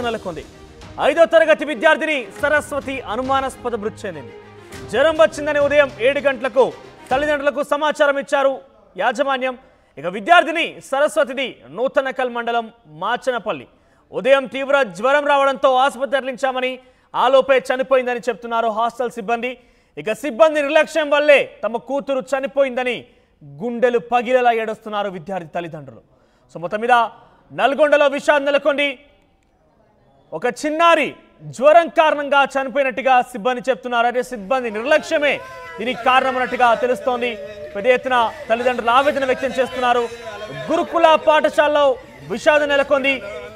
నెలకొంది. 5వ తరగతి విద్యార్థిని సరస్వతి అనుమానాస్పద మృతి చెందింది. జ్వరం వచ్చిందని ఉదయం 7 గంటలకు తల్లిదండ్రులకు సమాచారం ఇచ్చారు యాజమాన్యం. ఇక విద్యార్థిని సరస్వతిని నూతనకల్ మండలం మాచనపల్లి. ఉదయం తీవ్ర జ్వరం రావడంతో ఆసుపత్రి తరలించామని, ఆలోపే చనిపోయిందని చెప్తున్నారు హాస్టల్ సిబ్బంది. ఇక సిబ్బంది నిర్లక్ష్యం వల్లే తమ కూతురు చనిపోయిందని గుండెలు పగిలేలా ఏడుస్తున్నారు విద్యార్థి తల్లిదండ్రులు. సో మొత్తం మీద నల్గొండలో విషాదం నెలకొంది. ఒక చిన్నారి జ్వరం కారణంగా చనిపోయినట్టుగా సిబ్బంది చెప్తున్నారు. అదే సిబ్బంది నిర్లక్ష్యమే దీనికి కారణమన్నట్టుగా తెలుస్తోంది. పెద్ద ఎత్తున తల్లిదండ్రులు ఆవేదన వ్యక్తం చేస్తున్నారు. గురుకుల పాఠశాలలో విషాదం నెలకొంది.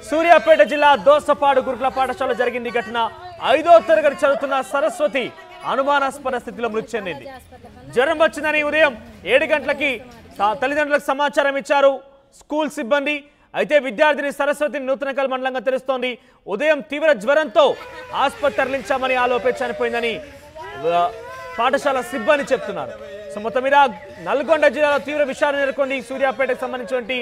సూర్యాపేట జిల్లా దోసపాడు గురుకుల పాఠశాలలో జరిగింది ఘటన. 5వ తరగతి చదువుతున్న సరస్వతి అనుమానాస్పద స్థితిలో మృతి చెందింది. జ్వరం వచ్చిందని ఉదయం 7 గంటలకి తల్లిదండ్రులకు సమాచారం ఇచ్చారు స్కూల్ సిబ్బంది. అయితే విద్యార్థిని సరస్వతిని నూతనకల్ మండలంగా తెలుస్తోంది. ఉదయం తీవ్ర జ్వరంతో ఆసుపత్రి తరలించామని, ఆలోపే చనిపోయిందని పాఠశాల సిబ్బంది చెప్తున్నారు. సో మొత్తం మీద నల్గొండ జిల్లాలో తీవ్ర విషాదం నెలకొంది. సూర్యాపేటకు సంబంధించినటువంటి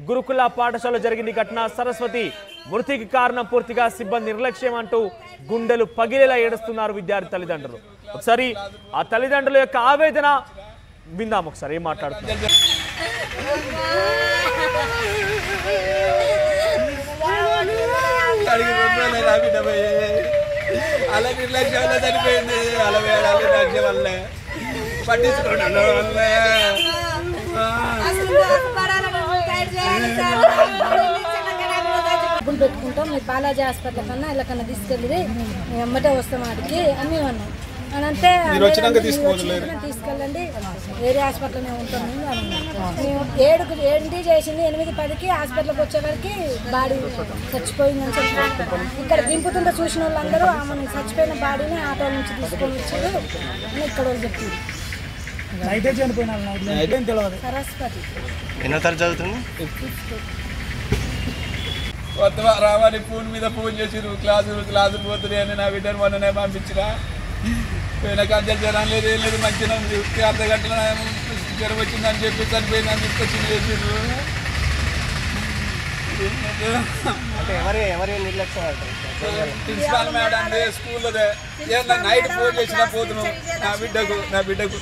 గురుకుల పాఠశాలలో జరిగింది ఘటన. సరస్వతి మృతికి కారణం పూర్తిగా సిబ్బంది నిర్లక్ష్యం అంటూ గుండెలు పగిలేలా ఏడుస్తున్నారు విద్యార్థి తల్లిదండ్రులు. ఒకసారి ఆ తల్లిదండ్రుల యొక్క ఆవేదన విందాం. ఒకసారి ఏం మాట్లాడుతున్నారు. అలా నిర్లక్ష్యం వల్ల చనిపోయింది. అలా నిర్లక్ష్యం వల్ల పట్టించుకోవడం వల్ల డబ్బులు పెట్టుకుంటాం, మీ బాలాజీ హాస్పిటల్ కన్నా ఇలా కన్నా తీసుకెళ్ళి ఎమ్మటే వస్తాం ఆడికి అని అన్నాం. అని అంటే తీసుకెళ్ళండి వేరే హాస్పిటల్నే ఉంటాం మేము 7 చేసింది 8-10కి హాస్పిటల్కి వచ్చేవరకు బాడీ చచ్చిపోయిందని చెప్పి ఇక్కడ దింపుతుంటే చూసిన వాళ్ళందరూ ఆమె చచ్చిపోయిన బాడీని ఆటో నుంచి తీసుకొని వచ్చారు అని ఇక్కడ వాళ్ళు చెప్పింది. సరస్వతి ఎన్నో తరగతి చదువుతుంది? కొత్త రావాలి ఫోన్ మీద ఫోన్ చేసిరు. క్లాసులు పోతున్నాయి అని నా బిడ్డను మొన్ననే పంపించిన. పోయిన కంచెలు జ్వరం లేదు, ఏం లేదు, మంచిగా ఉంది. అర్ధగంటలో జ్వరం వచ్చిందని చెప్పి చనిపోయిందని తీసుకొచ్చి చేసిర్రు. ప్రిన్సిపాల్ మేడం స్కూల్లోదే నైట్ ఫోన్ చేసినా పోతున్నాం నా బిడ్డకు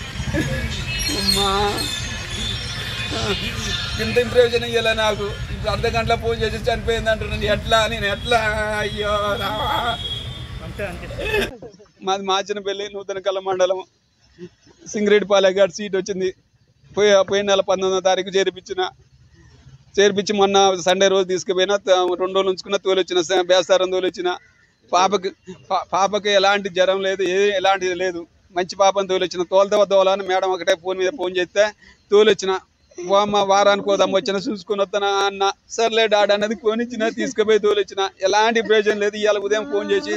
అమ్మా ఇంత ప్రయోజనం ఇవ్వలే నాకు. ఇప్పుడు అర్ధగంటలో ఫోన్ చేసి చనిపోయింది అంటున్నాను. నేను ఎట్లా అయ్యో రావా. మాది మాచనపల్లి నూతనకల్ మండలం సింగరేడిపాలెం గారి సీట్ వచ్చింది. పోయిన నెల 19వ తారీఖు చేర్పించి మొన్న సండే రోజు తీసుకుపోయినా 2 రోజులు ఉంచుకున్న తోలొచ్చిన బేస్తారం తోలొచ్చిన. పాపకి ఎలాంటి జ్వరం లేదు, ఎలాంటిది లేదు. మంచి పాపని తోలొచ్చిన. తోలని మేడం ఒకటే ఫోన్ చేస్తే తోలొచ్చిన. వారానికి పోదాం వచ్చిన చూసుకొని వస్తానా అన్న. సర్లే డాడీ అన్నది ఫోన్ ఇచ్చిన, తీసుకుపోయి తోలొచ్చిన. ఎలాంటి ప్రయోజనం లేదు. ఇవాళ ఉదయం ఫోన్ చేసి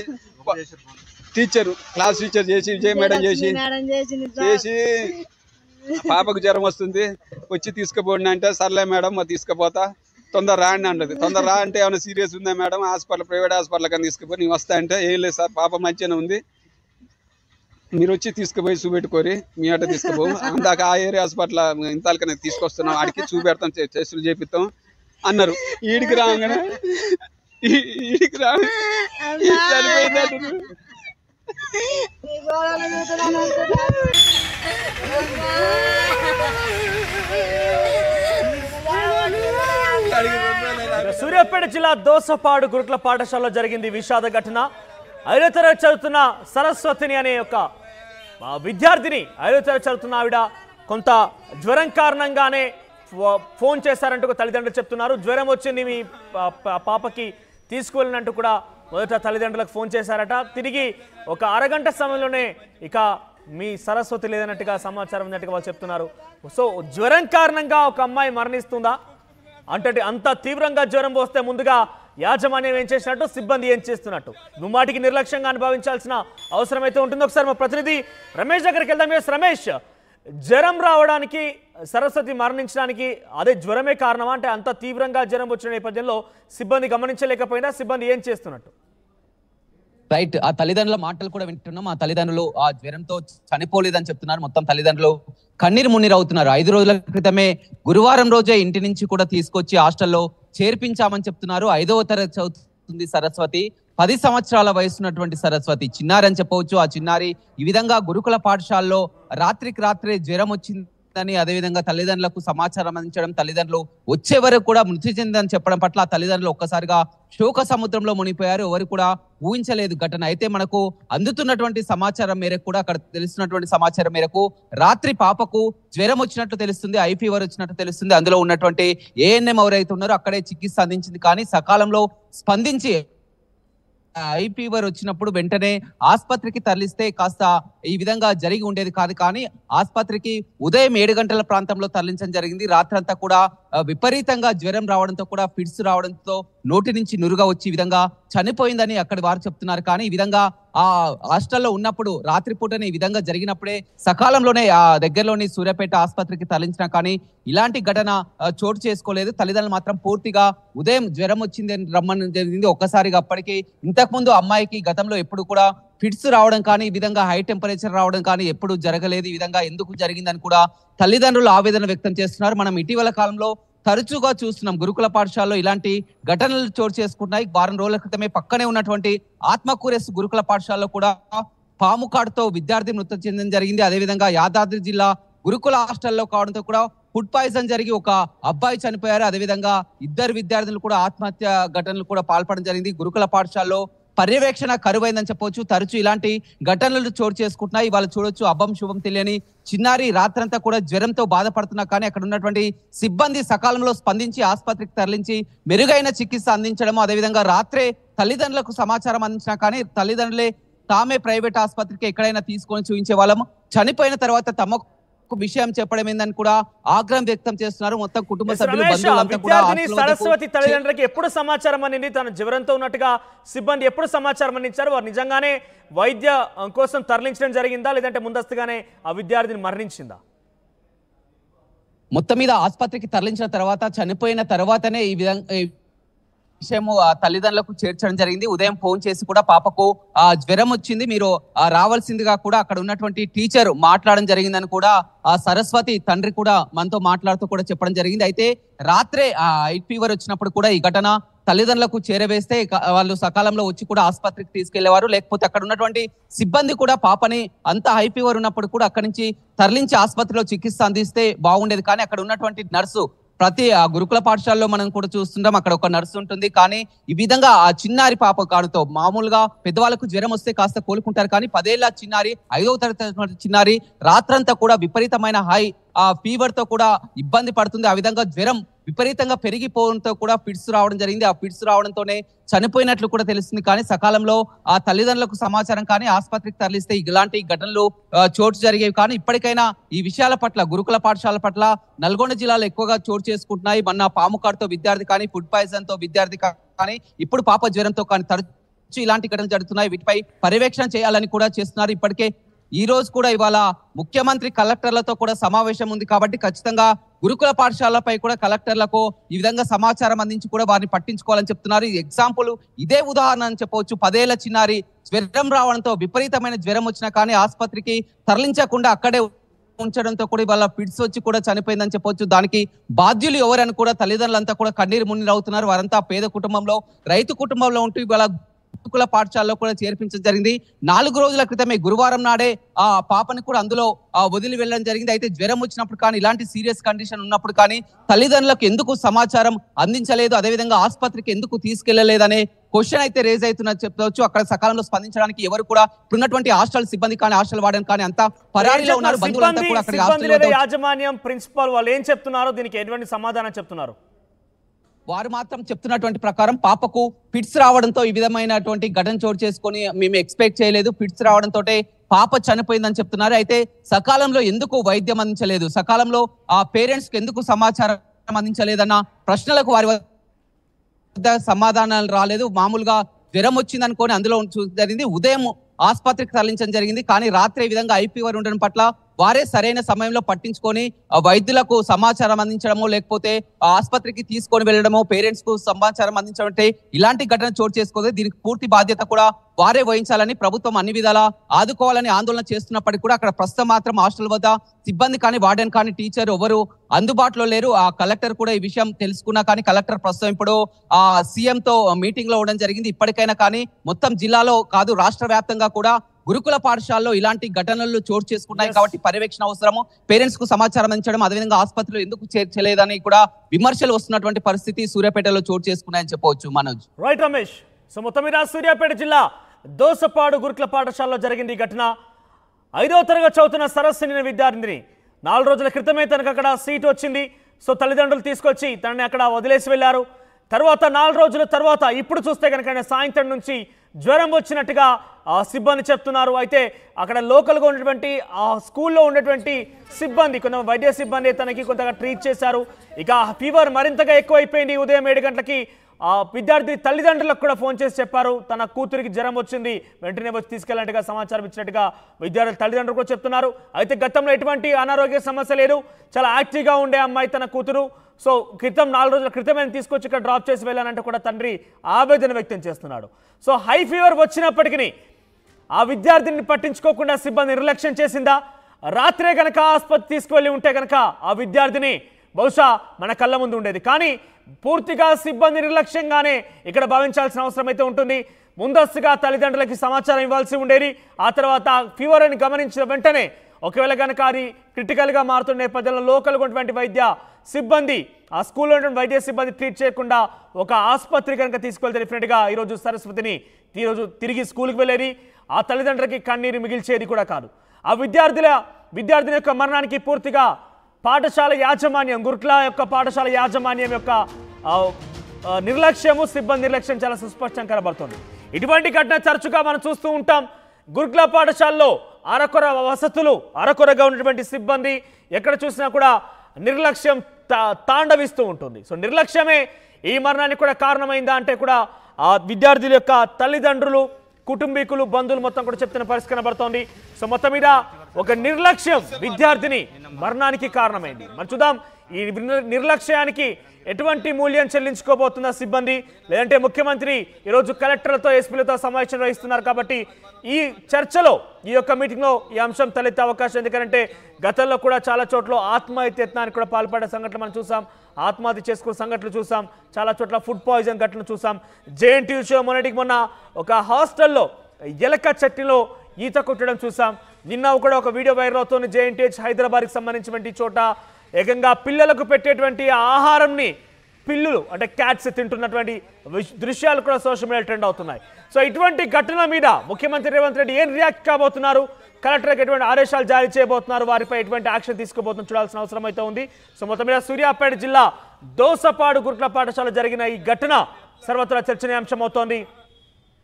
క్లాస్ టీచర్ చేసి విజయ్ మేడం చేసి పాపకు జ్వరం వస్తుంది వచ్చి తీసుకుపోండి అంటే, సర్లే మేడం తీసుకుపోతా, తొందర రా అని అన్నది. తొందర రా అంటే ఏమైనా సీరియస్ ఉందా మేడం, ప్రైవేట్ హాస్పిటల్ కానీ తీసుకుపోయి నేను వస్తా అంటే, ఏం లేదు సార్ పాప మంచిగానే ఉంది, మీరు వచ్చి తీసుకుపోయి చూపెట్టుకోరి మీ అట తీసుకుపో. అందాక ఆ ఏరియా హాస్పిటల్ ఇంతకనే తీసుకొస్తున్నాం, ఆడికి చూపెడతాం, టెస్టులు చేపిస్తాం అన్నారు. ఈడికి రాగానే చనిపోయింది. సూర్యాపేట జిల్లా దోసపాడు గురుకుల పాఠశాలలో జరిగింది విషాద ఘటన. 5వ తరగతి చదువుతున్న సరస్వతిని అనే ఒక విద్యార్థిని, 5వ తరగతి చదువుతున్న ఆవిడ కొంత జ్వరం కారణంగానే ఫోన్ చేశారంటూ తల్లిదండ్రులు చెప్తున్నారు. జ్వరం వచ్చింది మీ పాపకి తీసుకువెళ్ళినట్టు కూడా మొదట తల్లిదండ్రులకు ఫోన్ చేశారట. తిరిగి ఒక అరగంట సమయంలోనే ఇక మీ సరస్వతి లేదన్నట్టుగా సమాచారం ఉన్నట్టుగా వాళ్ళు చెప్తున్నారు. సో జ్వరం కారణంగా ఒక అమ్మాయి మరణిస్తుందా అంటే, అంత తీవ్రంగా జ్వరం వస్తే ముందుగా యాజమాన్యం ఏం చేసినట్టు, సిబ్బంది ఏం చేస్తున్నట్టు, ముమ్మాటికి నిర్లక్ష్యంగా అనుభవించాల్సిన అవసరం అయితే ఉంటుంది. ఒకసారి మా ప్రతినిధి రమేష్ దగ్గరికి వెళ్దాం. రమేష్, జ్వరం రావడానికి, సరస్వతి మరణించడానికి అదే జ్వరమే కారణమా? అంటే అంత తీవ్రంగా జ్వరం వచ్చిన నేపథ్యంలో సిబ్బంది గమనించలేకపోయినా సిబ్బంది ఏం చేస్తున్నట్టు? రైట్, ఆ తల్లిదండ్రుల మాటలు కూడా వింటున్నాం. ఆ తల్లిదండ్రులు ఆ జ్వరంతో చనిపోలేదని చెప్తున్నారు. మొత్తం తల్లిదండ్రులు కన్నీరు మున్నీరు అవుతున్నారు. 5 రోజుల క్రితమే గురువారం రోజే ఇంటి నుంచి కూడా తీసుకొచ్చి హాస్టల్లో చేర్పించామని చెప్తున్నారు. 5వ తరగతి సరస్వతి 10 సంవత్సరాల వయసున్నటువంటి సరస్వతి చిన్నారి అని చెప్పవచ్చు. ఆ చిన్నారి ఈ విధంగా గురుకుల పాఠశాలలో రాత్రికి రాత్రే జ్వరం వచ్చిందని అదేవిధంగా తల్లిదండ్రులకు సమాచారం అందించడం, తల్లిదండ్రులు వచ్చే వరకు కూడా మృతి చెందని చెప్పడం పట్ల ఆ తల్లిదండ్రులు ఒక్కసారిగా శోక సముద్రంలో మునిగిపోయారు. ఎవరు కూడా ఊహించలేదు ఘటన. అయితే మనకు అందుతున్నటువంటి సమాచారం మేరకు కూడా అక్కడ తెలుస్తున్నటువంటి సమాచారం మేరకు రాత్రి పాపకు జ్వరం వచ్చినట్లు తెలుస్తుంది, ఐ ఫీవర్ వచ్చినట్టు తెలుస్తుంది. అందులో ఉన్నటువంటి ఏఎన్ఎం ఎవరైతే ఉన్నారో అక్కడే చికిత్స అందించింది. కానీ సకాలంలో స్పందించి ఐ ఫీవర్ వచ్చినప్పుడు వెంటనే ఆసుపత్రికి తరలిస్తే కాస్త ఈ విధంగా జరిగి ఉండేది కాదు. కానీ ఆసుపత్రికి ఉదయం 7 గంటల ప్రాంతంలో తరలించడం జరిగింది. రాత్రంతా కూడా విపరీతంగా జ్వరం రావడంతో కూడా ఫిట్స్ రావడంతో నోటి నుంచి నురుగా వచ్చి ఈ విధంగా చనిపోయిందని అక్కడి వారు చెప్తున్నారు. కానీ ఈ విధంగా ఆ హాస్టల్లో ఉన్నప్పుడు రాత్రిపూటనే ఈ విధంగా జరిగినప్పుడే సకాలంలోనే ఆ దగ్గరలోని సూర్యాపేట ఆసుపత్రికి తరలించినా కానీ ఇలాంటి ఘటన చోటు చేసుకోలేదు. తల్లిదండ్రులు మాత్రం పూర్తిగా ఉదయం జ్వరం వచ్చింది అని రమ్మని జరిగింది. ఒక్కసారిగా అప్పటికి ఇంతకుముందు అమ్మాయికి గతంలో ఎప్పుడు కూడా ఫిట్స్ రావడం కానీ ఈ విధంగా హై టెంపరేచర్ రావడం కానీ ఎప్పుడు జరగలేదు. ఈ విధంగా ఎందుకు జరిగిందని కూడా తల్లిదండ్రులు ఆవేదన వ్యక్తం చేస్తున్నారు. మనం ఇటీవల కాలంలో తరచుగా చూస్తున్నాం గురుకుల పాఠశాలలో ఇలాంటి ఘటనలు చోటు చేసుకుంటున్నాయి. వారం రోజుల క్రితమే పక్కనే ఉన్నటువంటి ఆత్మకూరెస్ గురుకుల పాఠశాలలో కూడా పాము కాటుతో విద్యార్థి మృతి చెందడం జరిగింది. అదేవిధంగా యాదాద్రి జిల్లా గురుకుల హాస్టల్లో కావడంతో కూడా ఫుడ్ పాయిజన్ జరిగి ఒక అబ్బాయి చనిపోయారు. అదేవిధంగా 2 విద్యార్థులు కూడా ఆత్మహత్య ఘటనలు కూడా పాల్పడడం జరిగింది. గురుకుల పాఠశాలలో పర్యవేక్షణ కరువైందని చెప్పవచ్చు. తరచూ ఇలాంటి ఘటనలు చోటు చేసుకుంటున్నాయి. వాళ్ళు చూడొచ్చు అబ్బం శుభం తెలియని చిన్నారి రాత్రంతా కూడా జ్వరంతో బాధపడుతున్నా కానీ అక్కడ ఉన్నటువంటి సిబ్బంది సకాలంలో స్పందించి ఆసుపత్రికి తరలించి మెరుగైన చికిత్స అందించడం, అదేవిధంగా రాత్రే తల్లిదండ్రులకు సమాచారం అందించినా కానీ తల్లిదండ్రులే తామే ప్రైవేట్ ఆసుపత్రికి ఎక్కడైనా తీసుకొని చూపించే వాళ్ళము. చనిపోయిన తర్వాత తమకు విషయం చెప్పడం ఏందని కూడా ఆగ్రహం వ్యక్తం చేస్తున్నారు. మొత్తం కుటుంబ సభ్యులు బంధువులంతా కూడా సరస్వతి తల్లిదండ్రులకి ఎప్పుడు సమాచారం అందింది? తన జ్వరంతో ఉన్నట్టుగా సిబ్బంది ఎప్పుడు సమాచారం అందించారు? వారు నిజంగానే వైద్య కోసం తరలించడం జరిగిందా లేదంటే ముందస్తుగానే ఆ విద్యార్థిని మరణించిందా? మొత్తం మీద ఆసుపత్రికి తరలించిన తర్వాత చనిపోయిన తర్వాతనే ఈ విధంగా విషయము తల్లిదండ్రులకు చేర్చడం జరిగింది. ఉదయం ఫోన్ చేసి కూడా పాపకు జ్వరం వచ్చింది, మీరు రావాల్సిందిగా కూడా అక్కడ ఉన్నటువంటి టీచర్ మాట్లాడడం జరిగిందని కూడా ఆ సరస్వతి తండ్రి కూడా మనతో మాట్లాడుతూ కూడా చెప్పడం జరిగింది. అయితే రాత్రే ఐ ఫీవర్ వచ్చినప్పుడు కూడా ఈ ఘటన తల్లిదండ్రులకు చేరవేస్తే వాళ్ళు సకాలంలో వచ్చి కూడా ఆసుపత్రికి తీసుకెళ్లేవారు. లేకపోతే అక్కడ ఉన్నటువంటి సిబ్బంది కూడా పాపని అంత హై ఫీవర్ ఉన్నప్పుడు కూడా అక్కడి నుంచి తరలించి ఆసుపత్రిలో చికిత్స అందిస్తే బాగుండేది. కానీ అక్కడ ఉన్నటువంటి నర్సు ప్రతి గురుకుల పాఠశాలలో మనం కూడా చూస్తుంటాం, అక్కడ ఒక నర్సు ఉంటుంది. కానీ ఈ విధంగా ఆ చిన్నారి పాప కాడుతో మామూలుగా పెద్దవాళ్ళకు జ్వరం వస్తే కాస్త కోలుకుంటారు. కానీ 10 ఏళ్ల చిన్నారి 5వ తరగతి చిన్నారి రాత్రంతా కూడా విపరీతమైన హై ఫీవర్ తో కూడా ఇబ్బంది పడుతుంది. ఆ విధంగా జ్వరం విపరీతంగా పెరిగిపోవడంతో కూడా ఫిట్స్ రావడం జరిగింది. ఆ ఫిట్స్ రావడంతోనే చనిపోయినట్లు కూడా తెలుస్తుంది. కానీ సకాలంలో ఆ తల్లిదండ్రులకు సమాచారం కానీ ఆసుపత్రికి తరలిస్తే ఇలాంటి ఘటనలు చోటు జరిగేవి. కానీ ఇప్పటికైనా ఈ విషయాల పట్ల గురుకుల పాఠశాల పట్ల నల్గొండ జిల్లాలో ఎక్కువగా చోటు చేసుకుంటున్నాయి. మొన్న పాము కాటుతో విద్యార్థి కానీ ఫుడ్ పాయిజన్ తో విద్యార్థి కానీ ఇప్పుడు పాప జ్వరంతో కానీ తరచు ఇలాంటి ఘటనలు జరుగుతున్నాయి. వీటిపై పర్యవేక్షణ చేయాలని కూడా చేస్తున్నారు. ఇప్పటికే ఈ రోజు కూడా ఇవాళ ముఖ్యమంత్రి కలెక్టర్లతో కూడా సమావేశం ఉంది కాబట్టి ఖచ్చితంగా గురుకుల పాఠశాలపై కూడా కలెక్టర్లకు ఈ విధంగా సమాచారం అందించి కూడా వారిని పట్టించుకోవాలని చెప్తున్నారు. ఎగ్జాంపుల్ ఇదే ఉదాహరణ అని చెప్పవచ్చు. 10 ఏళ్ల చిన్నారి జ్వరం రావడంతో విపరీతమైన జ్వరం వచ్చినా కానీ ఆసుపత్రికి తరలించకుండా అక్కడే ఉంచడంతో కూడా ఇవాళ ఫిట్స్ వచ్చి కూడా చనిపోయిందని చెప్పవచ్చు. దానికి బాధ్యులు ఎవరని కూడా తల్లిదండ్రులంతా కూడా కన్నీరు మున్నీరు అవుతున్నారు. వారంతా పేద కుటుంబంలో రైతు కుటుంబంలో ఉంటూ ఇవాళ గురుకుల పాఠశాలలో కూడా చేర్పించడం జరిగింది. 4 రోజుల క్రితమే గురువారం నాడే ఆ పాపని కూడా అందులో వదిలి వెళ్ళడం జరిగింది. అయితే జ్వరం వచ్చినప్పుడు కానీ ఇలాంటి సీరియస్ కండిషన్ ఉన్నప్పుడు కానీ తల్లిదండ్రులకు ఎందుకు సమాచారం అందించలేదు, అదేవిధంగా ఆసుపత్రికి ఎందుకు తీసుకెళ్లలేదనే క్వశ్చన్ అయితే రేజ్ అవుతున్నది చెప్పవచ్చు. అక్కడ సకాలంలో స్పందించడానికి ఎవరు కూడా ఇప్పుడున్నటువంటి హాస్టల్ సిబ్బంది కానీ హాస్టల్ వార్డెన్ కానీ అంతా పరారీలో ఉన్నారు. బంధువులంతా కూడా అక్కడ యాజమాన్యం ప్రిన్సిపాల్ వాళ్ళు ఏం చెప్తున్నారు, దీనికి ఎటువంటి సమాధానం చెప్తున్నారు? వారు మాత్రం చెప్తున్నటువంటి ప్రకారం పాపకు ఫిట్స్ రావడంతో ఈ విధమైనటువంటి ఘటన చోటు చేసుకొని మేము ఎక్స్పెక్ట్ చేయలేదు, ఫిట్స్ రావడంతో పాప చనిపోయిందని చెప్తున్నారు. అయితే సకాలంలో ఎందుకు వైద్యం అందించలేదు, సకాలంలో ఆ పేరెంట్స్ కి ఎందుకు సమాచారం అందించలేదన్న ప్రశ్నలకు వారి వద్ద సమాధానాలు రాలేదు. మామూలుగా జ్వరం వచ్చింది అనుకొని అందులో జరిగింది. ఉదయం ఆసుపత్రికి తరలించడం జరిగింది. కానీ రాత్రి ఈ విధంగా ఐ ఫీవర్ ఉండడం పట్ల వారే సరైన సమయంలో పట్టించుకొని వైద్యులకు సమాచారం అందించడమో లేకపోతే ఆసుపత్రికి తీసుకొని వెళ్ళడమో పేరెంట్స్ కు సమాచారం అందించడం అంటే ఇలాంటి ఘటన చోటు చేసుకోదు. దీనికి పూర్తి బాధ్యత కూడా వారే వహించాలని ప్రభుత్వం అన్ని విధాలా ఆదుకోవాలని ఆందోళన చేస్తున్నప్పటికీ కూడా అక్కడ ప్రస్తుతం మాత్రం హాస్టల్ వద్ద సిబ్బంది కానీ వార్డెన్ కానీ టీచర్ ఎవరు అందుబాటులో లేరు. ఆ కలెక్టర్ కూడా ఈ విషయం తెలుసుకున్నా కానీ కలెక్టర్ ప్రస్తుతం ఇప్పుడు ఆ సీఎం తో మీటింగ్ లో ఉండడం జరిగింది. ఇప్పటికైనా కానీ మొత్తం జిల్లాలో కాదు రాష్ట్ర వ్యాప్తంగా కూడా గురుకుల పాఠశాలలో ఇలాంటి ఘటనలు చోటు చేసుకున్నాయి కాబట్టి పర్యవేక్షణ అవసరము. పేరెంట్స్ కు సమాచారం అందించడం అదేవిధంగా ఆసుపత్రిలో ఎందుకు చేర్చలేదని కూడా విమర్శలు వస్తున్నటువంటి పరిస్థితి సూర్యాపేటలో చోటు చేసుకున్నాయని చెప్పవచ్చు. మనోజ్ రైట్ రమేష్. సో మొత్తం మీద సూర్యాపేట జిల్లా దోసపాడు గురుకుల పాఠశాలలో జరిగింది ఈ ఘటన. 5వ తరగతి చదువుతున్న సరస్సుని విద్యార్థిని 4 రోజుల క్రితమే తనకు అక్కడ సీట్ వచ్చింది. సో తల్లిదండ్రులు తీసుకొచ్చి తనని అక్కడ వదిలేసి వెళ్ళారు. తర్వాత 4 రోజుల తర్వాత ఇప్పుడు చూస్తే కనుక సాయంత్రం నుంచి జ్వరం వచ్చినట్టుగా సిబ్బంది చెప్తున్నారు. అయితే అక్కడ లోకల్గా ఉన్నటువంటి ఆ స్కూల్లో ఉన్నటువంటి సిబ్బంది కొంత వైద్య సిబ్బంది తనకి కొంతగా ట్రీట్ చేశారు. ఇక ఫీవర్ మరింతగా ఎక్కువైపోయింది. ఉదయం 7 గంటలకి విద్యార్థి తల్లిదండ్రులకు కూడా ఫోన్ చేసి చెప్పారు తన కూతురికి జ్వరం వచ్చింది, వెంటనే వచ్చి తీసుకెళ్ళినట్టుగా సమాచారం ఇచ్చినట్టుగా విద్యార్థి తల్లిదండ్రులు కూడా చెప్తున్నారు. అయితే గతంలో ఎటువంటి అనారోగ్య సమస్య లేదు, చాలా యాక్టివ్గా ఉండే అమ్మాయి తన కూతురు. సో 4 రోజుల క్రితమే తీసుకొచ్చి ఇక్కడ డ్రాప్ చేసి వెళ్ళానంటే కూడా తండ్రి ఆవేదన వ్యక్తం చేస్తున్నాడు. సో హై ఫీవర్ వచ్చినప్పటికీ ఆ విద్యార్థిని పట్టించుకోకుండా సిబ్బంది నిర్లక్ష్యం చేసిందా? రాత్రే కనుక ఆసుపత్రి తీసుకువెళ్ళి ఉంటే కనుక ఆ విద్యార్థిని బహుశా మన కళ్ళ ముందు ఉండేది. కానీ పూర్తిగా సిబ్బంది నిర్లక్ష్యంగానే ఇక్కడ భావించాల్సిన అవసరం అయితే ఉంటుంది. ముందస్తుగా తల్లిదండ్రులకి సమాచారం ఇవ్వాల్సి ఉండేది. ఆ తర్వాత ఫీవర్ అని గమనించిన వెంటనే ఒకవేళ కనుక అది క్రిటికల్గా మారుతున్న నేపథ్యంలో లోకల్గా ఉన్నటువంటి వైద్య సిబ్బంది ఆ స్కూల్లో ఉన్నటువంటి వైద్య సిబ్బంది ట్రీట్ చేయకుండా ఒక ఆసుపత్రి కనుక తీసుకెళ్తే డెఫినెట్గా ఈరోజు సరస్వతిని తిరిగి స్కూల్కి వెళ్ళేది. ఆ తల్లిదండ్రులకి కన్నీరు మిగిల్చేది కూడా కాదు. ఆ విద్యార్థిని యొక్క మరణానికి పూర్తిగా పాఠశాల యాజమాన్యం గురుకుల యొక్క పాఠశాల యాజమాన్యం యొక్క నిర్లక్ష్యము సిబ్బంది నిర్లక్ష్యం చాలా సుస్పష్టంగా కనబడుతుంది. ఇటువంటి ఘటన తరచుగా మనం చూస్తూ ఉంటాం. గురుకుల పాఠశాలలో అరకొర వసతులు అరకొరగా ఉన్నటువంటి సిబ్బంది ఎక్కడ చూసినా కూడా నిర్లక్ష్యం తాండవిస్తూ ఉంటుంది. సో నిర్లక్ష్యమే ఈ మరణానికి కూడా కారణమైందా అంటే కూడా ఆ విద్యార్థుల యొక్క తల్లిదండ్రులు కుటుంబీకులు బంధువులు మొత్తం కూడా చెప్తున్న పరిస్థితి కనబడుతోంది. సో మొత్తం మీద ఒక నిర్లక్ష్యం విద్యార్థిని మరణానికి కారణమైంది. మరి చూద్దాం ఈ నిర్లక్ష్యానికి ఎటువంటి మూల్యం చెల్లించుకోబోతుందా సిబ్బంది, లేదంటే ముఖ్యమంత్రి ఈరోజు కలెక్టర్లతో ఎస్పీలతో సమావేశం నిర్వహిస్తున్నారు కాబట్టి ఈ చర్చలో ఈ యొక్క మీటింగ్లో ఈ అంశం తలెత్తే అవకాశం. ఎందుకంటే గతంలో కూడా చాలా చోట్ల ఆత్మహత్యత్నానికి కూడా పాల్పడే సంఘటనలు మనం చూసాం, ఆత్మహత్య చేసుకున్న సంఘటనలు చూసాం, చాలా చోట్ల ఫుడ్ పాయిజన్ ఘటనలు చూసాం. జేఎన్టీయూ మొన్న ఒక హాస్టల్లో ఎలక చట్నీలో ఈత కొట్టడం చూసాం. నిన్న కూడా ఒక వీడియో వైరల్ అవుతుంది. జేఎన్టీహెచ్ హైదరాబాద్కి సంబంధించినటువంటి చోట ఏకంగా పిల్లలకు పెట్టేటువంటి ఆహారంని పిల్లులు అంటే క్యాట్స్ తింటున్నటువంటి దృశ్యాలు కూడా సోషల్ మీడియా ట్రెండ్ అవుతున్నాయి. సో ఇటువంటి ఘటన మీద ముఖ్యమంత్రి రేవంత్ రెడ్డి ఏం రియాక్ట్ కాబోతున్నారు, కలెక్టర్కి ఎటువంటి ఆదేశాలు జారీ చేయబోతున్నారు, వారిపై ఎటువంటి యాక్షన్ తీసుకోబోతున్నారు చూడాల్సిన అవసరం అయితే ఉంది. సో మొత్తం మీద సూర్యాపేట జిల్లా దోసపాడు గురుకుల పాఠశాల జరిగిన ఈ ఘటన సర్వత్రా చర్చనీయాంశం అవుతోంది.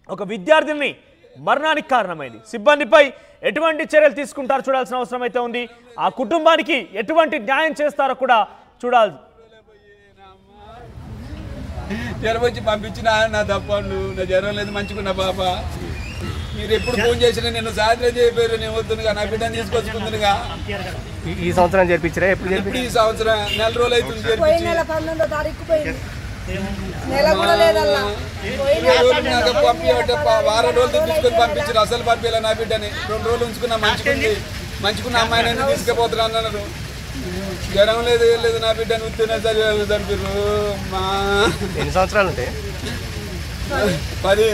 ఒక విద్యార్థిని మరణానికి కారణమైంది. సిబ్బందిపై ఎటువంటి చర్యలు తీసుకుంటారో చూడాల్సిన అవసరం అయితే ఉంది. ఆ కుటుంబానికి ఎటువంటి న్యాయం చేస్తారో కూడా చూడాలి. జ్వరం వచ్చి పంపించిన నా తప్పండు, నా జ్వరం లేదు మంచుకున్న పాప. మీరు ఎప్పుడు ఫోన్ చేసినా నేను సాయంత్రం చెప్పారు, నేను వద్దునుగా నా బిడ్డను తీసుకొచ్చుకుంటుగా. ఈ సంవత్సరం చేర్పించారా? ఎప్పుడు ఈ సంవత్సరం 4 రోజులు అవుతుంది. వారం రోజులు తీసుకొని పంపించారు, అసలు పంపించాలి నా బిడ్డని. 2 రోజులు ఉంచుకున్నా మంచుకున్న అమ్మాయిని తీసుకుపోతున్నా అన్నారు. జ్వరం లేదు ఏం లేదు, నా బిడ్డను ఉత్తున్నా చదివారు. మా ఎన్ని సంవత్సరాలు ఉంటాయి? 10.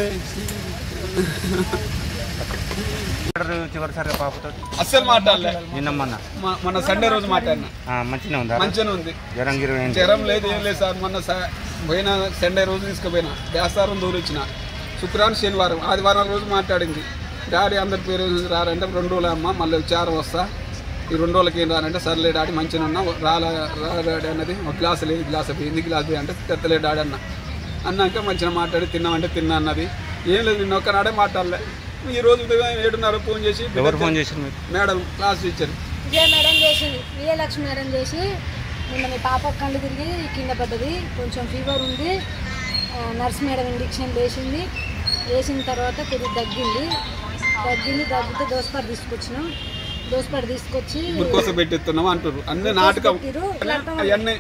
చివరిసారి పాపతో అస్సలు మాట్లాడలే. మొన్న సండే రోజు మాట్లాడినా. మంచిగానే ఉంది. జ్వరం లేదు ఏం లేదు సార్. మొన్న పోయిన సండే రోజు తీసుకుపోయినా, దేవస్థానం దూరిచ్చిన. శుక్రవారం శనివారం ఆదివారం రోజు మాట్లాడింది. డాడీ అందరి పేరు రారంటే 2 రోజులు అమ్మ మళ్ళీ విచారం వస్తా, ఈ 2 రోజులకి ఏం రారంటే సర్లే డాడీ మంచిగా ఉన్నా రాడాడీ అన్నది. ఒక గ్లాసు లేదు, గ్లాస్ పోయింది, గ్లాస్ పోయి అంటే తెత్తలే డాడీ అన్నాక మంచిగా మాట్లాడి తిన్నామంటే తిన్నా అన్నది. ఏం లేదు, నిన్న ఒక్కనాడే మాట్లాడలే. ఈ రోజు 7:30 ఫోన్ చేసి మేడం క్లాస్ టీచర్ మేడం చేసింది, విజయలక్ష్మి మేడం చేసి నిన్న మీ పాప కళ్ళు తిరిగి కింద పడ్డది, కొంచెం ఫీవర్ ఉంది, నర్స్ మేడం ఇంజెక్షన్ వేసిన తర్వాత కొద్దిగా దగ్గితే దోసపాటు తీసుకొచ్చినాం. దోసపాటు తీసుకొచ్చి ఊరికోసం పెట్టిస్తున్నాం అంటారు. అన్ని నాటకం అవన్నీ